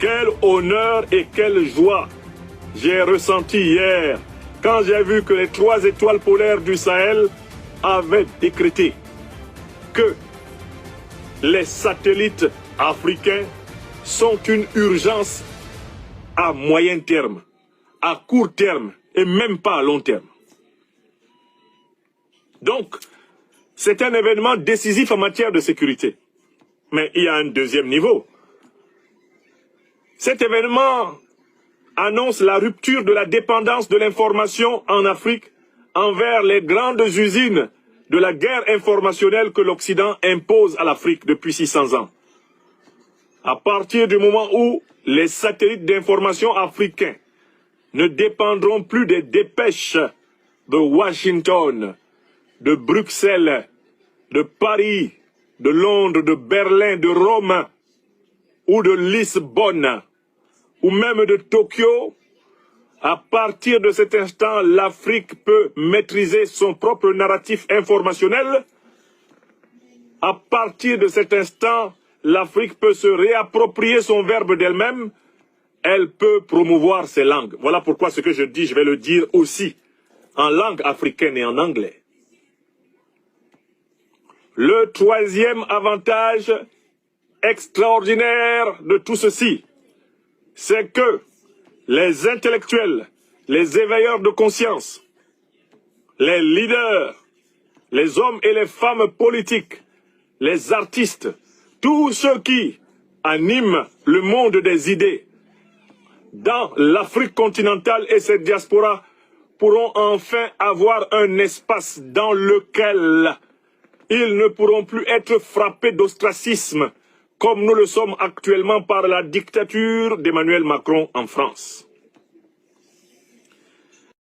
Quel honneur et quelle joie j'ai ressenti hier quand j'ai vu que les 3 étoiles polaires du Sahel avaient décrété que les satellites africains sont une urgence à moyen terme, à court terme et même pas à long terme. Donc, c'est un événement décisif en matière de sécurité. Mais il y a un deuxième niveau. Cet événement annonce la rupture de la dépendance de l'information en Afrique envers les grandes usines de la guerre informationnelle que l'Occident impose à l'Afrique depuis 600 ans. À partir du moment où les satellites d'information africains ne dépendront plus des dépêches de Washington, de Bruxelles, de Paris, de Londres, de Berlin, de Rome ou de Lisbonne, ou même de Tokyo, à partir de cet instant, l'Afrique peut maîtriser son propre narratif informationnel. À partir de cet instant, l'Afrique peut se réapproprier son verbe d'elle-même. Elle peut promouvoir ses langues. Voilà pourquoi ce que je dis, je vais le dire aussi en langue africaine et en anglais. Le troisième avantage extraordinaire de tout ceci, c'est que les intellectuels, les éveilleurs de conscience, les leaders, les hommes et les femmes politiques, les artistes, tous ceux qui animent le monde des idées dans l'Afrique continentale et ses diasporas pourront enfin avoir un espace dans lequel ils ne pourront plus être frappés d'ostracisme comme nous le sommes actuellement par la dictature d'Emmanuel Macron en France.